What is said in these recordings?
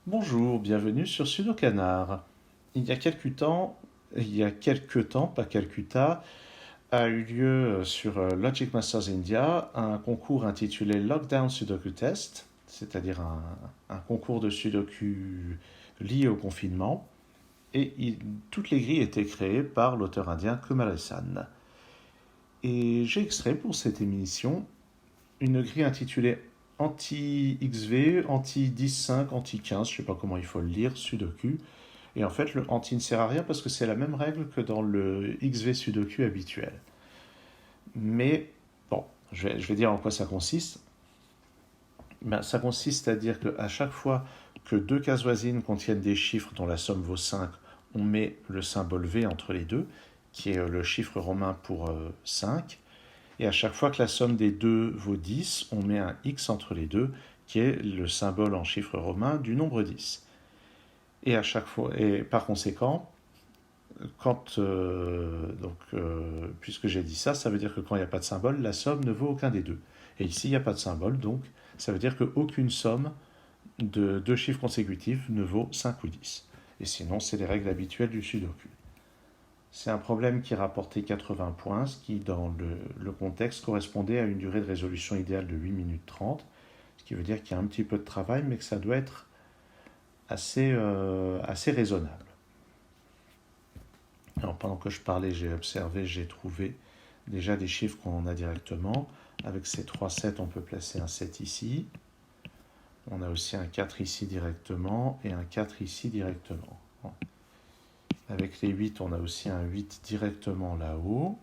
Bonjour, bienvenue sur Sudokanar. Il y a quelque temps, pas Calcutta, a eu lieu sur Logic Masters India un concours intitulé Lockdown Sudoku Test, c'est-à-dire un concours de Sudoku lié au confinement. Toutes les grilles étaient créées par l'auteur indien Kumaresan. Et j'ai extrait pour cette émission une grille intitulée anti-XV, anti-10-5, anti-15, je ne sais pas comment il faut le lire, Sudoku. Et en fait, le anti ne sert à rien parce que c'est la même règle que dans le XV Sudoku habituel. Mais bon, je vais dire en quoi ça consiste. Ben, ça consiste à dire qu'à chaque fois que deux cases voisines contiennent des chiffres dont la somme vaut 5, on met le symbole V entre les deux, qui est le chiffre romain pour 5. Et à chaque fois que la somme des deux vaut 10, on met un X entre les deux, qui est le symbole en chiffre romain du nombre 10. Et par conséquent, puisque j'ai dit ça, ça veut dire que quand il n'y a pas de symbole, la somme ne vaut aucun des deux. Et ici, il n'y a pas de symbole, donc ça veut dire qu'aucune somme de deux chiffres consécutifs ne vaut 5 ou 10. Et sinon, c'est les règles habituelles du Sudoku. C'est un problème qui rapportait 80 points, ce qui, dans le contexte, correspondait à une durée de résolution idéale de 8 minutes 30, ce qui veut dire qu'il y a un petit peu de travail, mais que ça doit être assez raisonnable. Alors, pendant que je parlais, j'ai observé, j'ai trouvé déjà des chiffres qu'on a directement. Avec ces 3 7, on peut placer un 7 ici. On a aussi un 4 ici directement et un 4 ici directement. Avec les 8, on a aussi un 8 directement là-haut.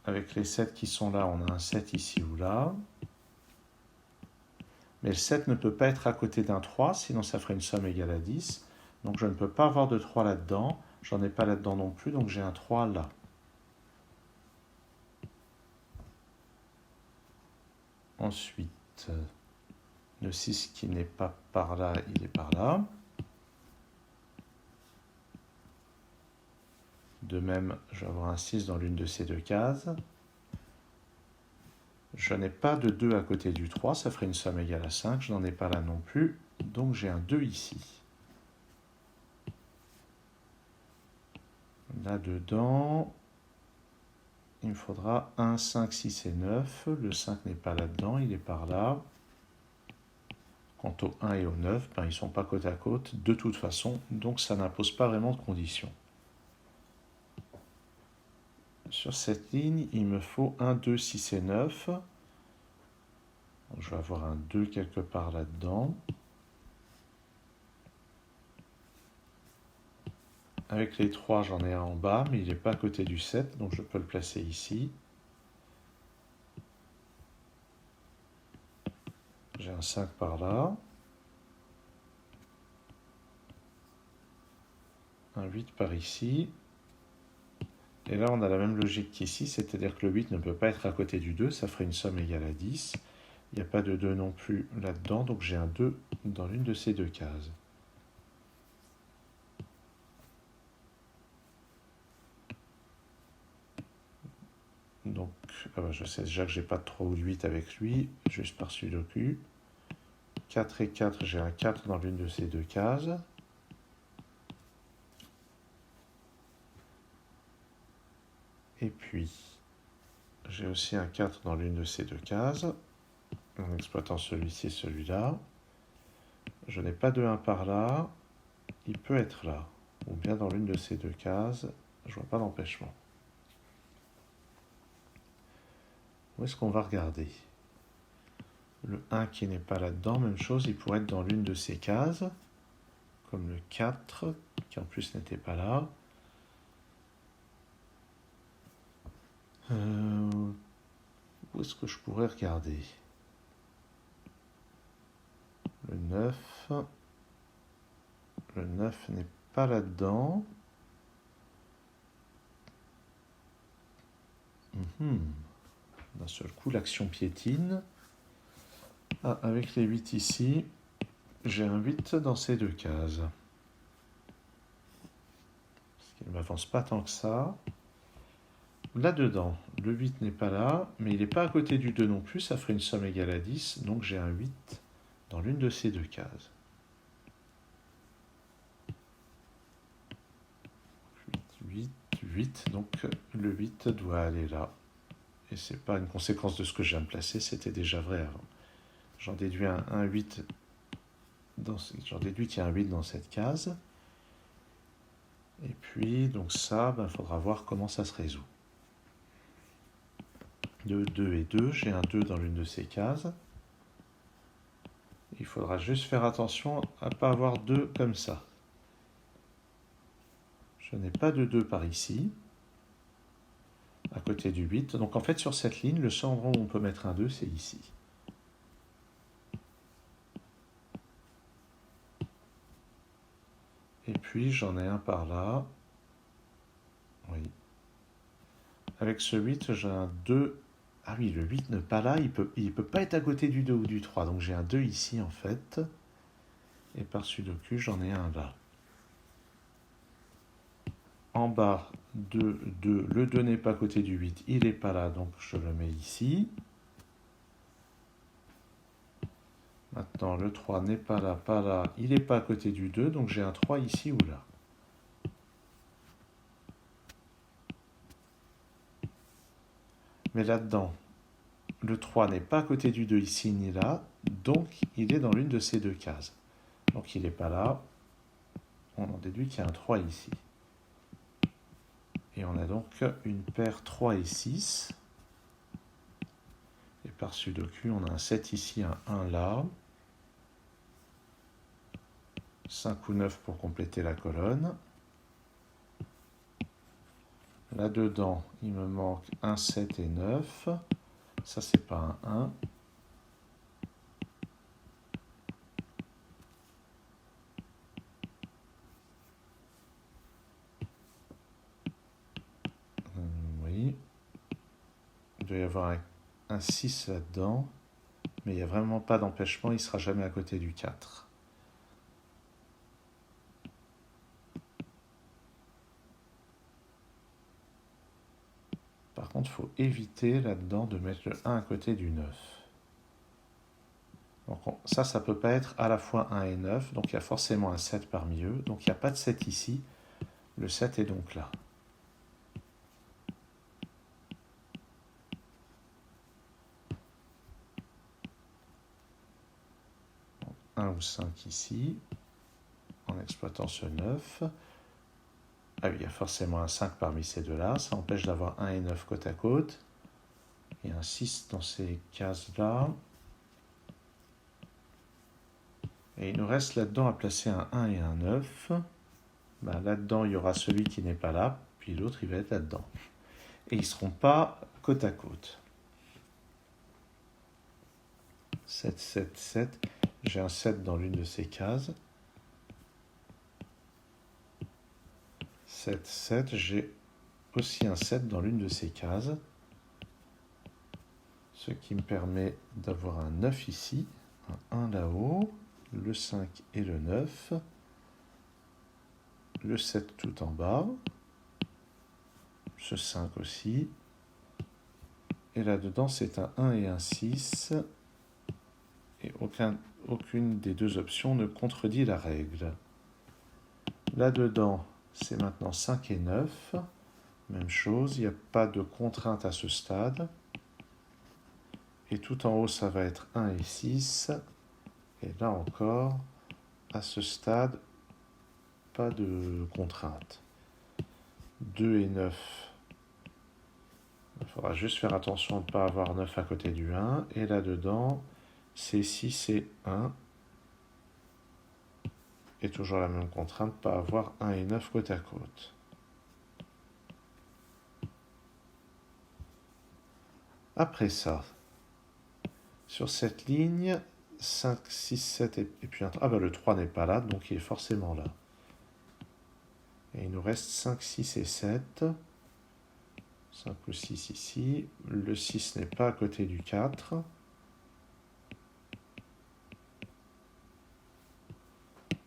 Avec les 7 qui sont là, on a un 7 ici ou là. Mais le 7 ne peut pas être à côté d'un 3, sinon ça ferait une somme égale à 10. Donc je ne peux pas avoir de 3 là-dedans. J'en ai pas là-dedans non plus, donc j'ai un 3 là. Ensuite, le 6 qui n'est pas par là, il est par là. De même, je vais avoir un 6 dans l'une de ces deux cases. Je n'ai pas de 2 à côté du 3, ça ferait une somme égale à 5. Je n'en ai pas là non plus, donc j'ai un 2 ici. Là-dedans, il me faudra 1, 5, 6 et 9. Le 5 n'est pas là-dedans, il est par là. Quant au 1 et au 9, ben, ils ne sont pas côte à côte de toute façon, donc ça n'impose pas vraiment de conditions. Sur cette ligne, il me faut 1, 2, 6 et 9. Donc, je vais avoir un 2 quelque part là-dedans. Avec les 3, j'en ai un en bas, mais il n'est pas à côté du 7, donc je peux le placer ici. J'ai un 5 par là. Un 8 par ici. Et là, on a la même logique qu'ici, c'est-à-dire que le 8 ne peut pas être à côté du 2, ça ferait une somme égale à 10. Il n'y a pas de 2 non plus là-dedans, donc j'ai un 2 dans l'une de ces deux cases. Donc, je sais déjà que j'ai pas de 3 ou de 8 avec lui, juste par Sudoku. 4 et 4, j'ai un 4 dans l'une de ces deux cases. Et puis, j'ai aussi un 4 dans l'une de ces deux cases, en exploitant celui-ci et celui-là. Je n'ai pas de 1 par là, il peut être là, ou bien dans l'une de ces deux cases, je vois pas d'empêchement. Où est-ce qu'on va regarder? Le 1 qui n'est pas là-dedans, même chose, il pourrait être dans l'une de ces cases, comme le 4, qui en plus n'était pas là. Où est-ce que je pourrais regarder? Le 9. Le 9 n'est pas là-dedans. D'un seul coup, l'action piétine. Ah, avec les 8 ici, j'ai un 8 dans ces deux cases. Ce qui ne m'avance pas tant que ça. là-dedans, le 8 n'est pas là, mais il n'est pas à côté du 2 non plus, ça ferait une somme égale à 10, donc j'ai un 8 dans l'une de ces deux cases. 8, 8, donc le 8 doit aller là. Et c'est pas une conséquence de ce que je viens de placer, c'était déjà vrai avant. J'en déduis un 8, j'en déduis qu'il y a un 8 dans cette case. Et puis, donc ça, il faudra voir comment ça se résout. 2, 2 et 2, j'ai un 2 dans l'une de ces cases. Il faudra juste faire attention à ne pas avoir 2 comme ça. Je n'ai pas de 2 par ici, à côté du 8. Donc en fait, sur cette ligne, le seul endroit où on peut mettre un 2, c'est ici. Et puis, j'en ai un par là. Oui. Avec ce 8, j'ai un 2. Ah oui, le 8 n'est pas là, il peut pas être à côté du 2 ou du 3. Donc j'ai un 2 ici, en fait. Et par sudoku, j'en ai un là. En bas, 2, 2. Le 2 n'est pas à côté du 8, il n'est pas là, donc je le mets ici. Maintenant, le 3 n'est pas là, il n'est pas à côté du 2, donc j'ai un 3 ici ou là. Mais là-dedans, le 3 n'est pas à côté du 2 ici ni là, donc il est dans l'une de ces deux cases. Donc il n'est pas là, on en déduit qu'il y a un 3 ici. Et on a donc une paire 3 et 6. Et par sudoku, on a un 7 ici, un 1 là. 5 ou 9 pour compléter la colonne. Là-dedans, il me manque un 7 et 9. Ça, c'est pas un 1. Oui. Il doit y avoir un 6 là-dedans. Mais il n'y a vraiment pas d'empêchement, il ne sera jamais à côté du 4. Par contre, il faut éviter là-dedans de mettre le 1 à côté du 9. Donc ça ne peut pas être à la fois 1 et 9, donc il y a forcément un 7 parmi eux. Donc il n'y a pas de 7 ici, le 7 est donc là. Donc, 1 ou 5 ici, en exploitant ce 9. Ah oui, il y a forcément un 5 parmi ces deux-là, ça empêche d'avoir 1 et 9 côte à côte. Il y a un 6 dans ces cases-là. Et il nous reste là-dedans à placer un 1 et un 9. Ben, là-dedans, il y aura celui qui n'est pas là, puis l'autre, il va être là-dedans. Et ils ne seront pas côte à côte. 7, 7, 7. J'ai un 7 dans l'une de ces cases. 7, 7. J'ai aussi un 7 dans l'une de ces cases. Ce qui me permet d'avoir un 9 ici, un 1 là-haut, le 5 et le 9, le 7 tout en bas, ce 5 aussi, et là-dedans c'est un 1 et un 6, et aucune des deux options ne contredit la règle. Là-dedans, c'est maintenant 5 et 9, même chose, il n'y a pas de contrainte à ce stade. Et tout en haut, ça va être 1 et 6. Et là encore, à ce stade, pas de contrainte. 2 et 9. Il faudra juste faire attention de ne pas avoir 9 à côté du 1. Et là-dedans, c'est 6 et 1. Et toujours la même contrainte, pas avoir 1 et 9 côte à côte. Après ça, sur cette ligne, 5, 6, 7 et puis un 3. Ah ben le 3 n'est pas là, donc il est forcément là. Et il nous reste 5, 6 et 7. 5 ou 6 ici. Le 6 n'est pas à côté du 4.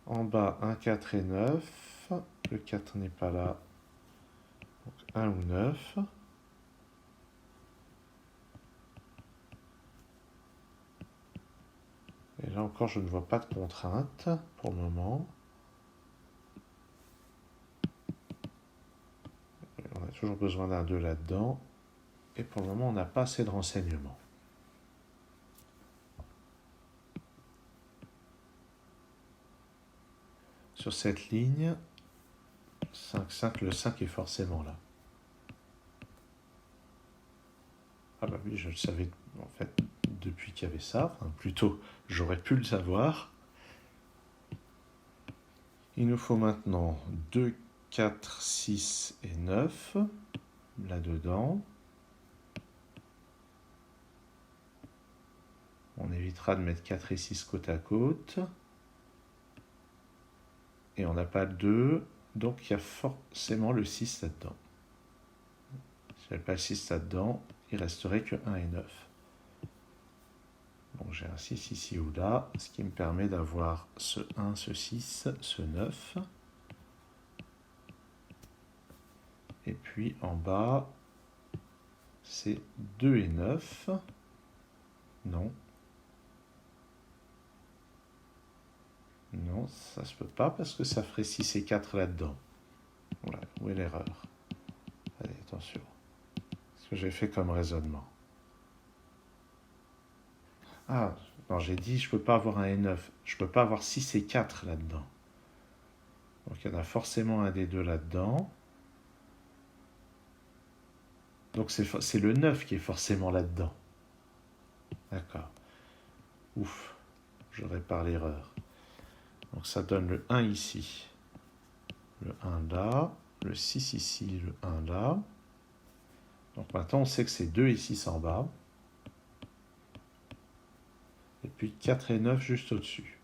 En bas, 1, 4 et 9. Le 4 n'est pas là. Donc 1 ou 9. là encore, je ne vois pas de contrainte pour le moment. On a toujours besoin d'un 2 là-dedans. Et pour le moment, on n'a pas assez de renseignements. Sur cette ligne, 5, 5, le 5 est forcément là. Ah bah oui, je le savais en fait depuis qu'il y avait ça. Enfin, plutôt, j'aurais pu le savoir. Il nous faut maintenant 2, 4, 6 et 9 là-dedans. On évitera de mettre 4 et 6 côte à côte. Et on n'a pas de 2, donc il y a forcément le 6 là-dedans. Si je n'avais pas le 6 là-dedans, il resterait que 1 et 9. Donc j'ai un 6 ici ou là, ce qui me permet d'avoir ce 1, ce 6, ce 9. Et puis en bas, c'est 2 et 9. Non. Non, ça se peut pas parce que ça ferait 6 et 4 là-dedans. Voilà, où est l'erreur? Allez, attention. Ce que j'ai fait comme raisonnement. Ah, non, j'ai dit je peux pas avoir un et 9. Je peux pas avoir 6 et 4 là-dedans. Donc il y en a forcément un des deux là-dedans. Donc c'est le 9 qui est forcément là-dedans. D'accord. Ouf, je répare l'erreur. Donc ça donne le 1 ici, le 1 là, le 6 ici, le 1 là. Donc maintenant on sait que c'est 2 et 6 en bas. Et puis 4 et 9 juste au-dessus.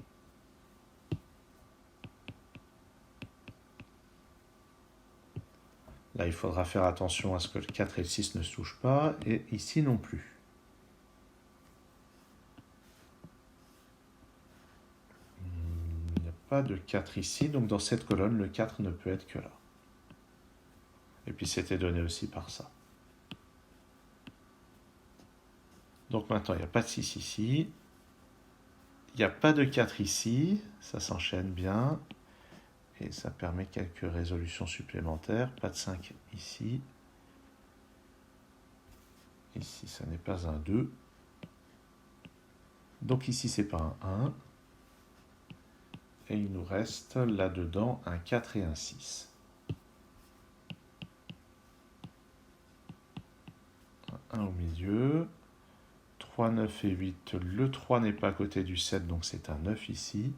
Là, il faudra faire attention à ce que le 4 et le 6 ne se touchent pas, et ici non plus. Il n'y a pas de 4 ici, donc dans cette colonne, le 4 ne peut être que là. Et puis c'était donné aussi par ça. Donc maintenant, il n'y a pas de 6 ici. Il n'y a pas de 4 ici, ça s'enchaîne bien. Et ça permet quelques résolutions supplémentaires. Pas de 5 ici. Ici, ça n'est pas un 2. Donc ici, c'est pas un 1. Et il nous reste là-dedans un 4 et un 6. Un 1 au milieu. 3, 9 et 8. Le 3 n'est pas à côté du 7, donc c'est un 9 ici.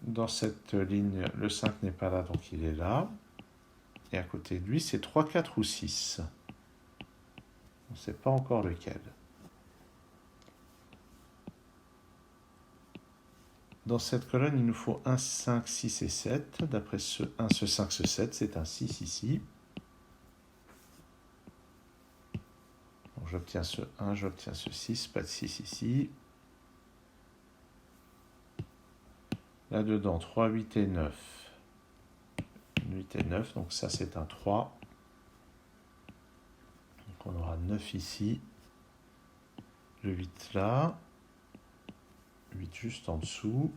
Dans cette ligne, le 5 n'est pas là, donc il est là. Et à côté de lui, c'est 3, 4 ou 6. On ne sait pas encore lequel. Dans cette colonne, il nous faut 1, 5, 6 et 7. D'après ce 1, ce 5, ce 7, c'est un 6 ici. Donc j'obtiens ce 1, j'obtiens ce 6, pas de 6 ici. Là-dedans, 3, 8 et 9. 8 et 9, donc ça c'est un 3. Donc on aura 9 ici. Le 8 là. 8 juste en dessous.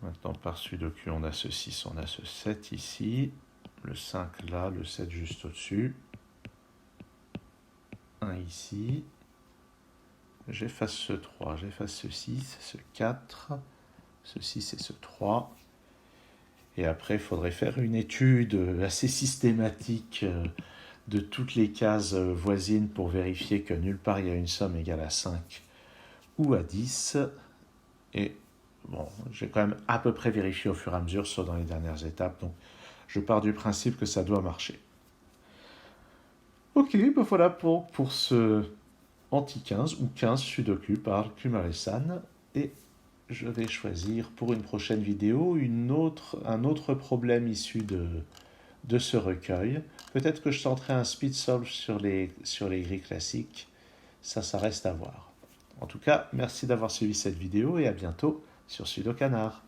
Maintenant, par sudoku, on a ce 6, on a ce 7 ici. Le 5 là, le 7 juste au-dessus. 1 ici. J'efface ce 3, j'efface ce 6, ce 4, ce 6 et ce 3. Et après, il faudrait faire une étude assez systématique de toutes les cases voisines pour vérifier que nulle part il y a une somme égale à 5 ou à 10. Et bon, j'ai quand même à peu près vérifié au fur et à mesure, sauf dans les dernières étapes. Donc, je pars du principe que ça doit marcher. Ok, ben voilà pour ce anti-15 ou 15 sudoku par Kumare-san. Et je vais choisir pour une prochaine vidéo un autre problème issu de ce recueil. Peut-être que je tenterai un speed solve sur les grilles classiques. Ça reste à voir. En tout cas, merci d'avoir suivi cette vidéo et à bientôt sur Sudokanar.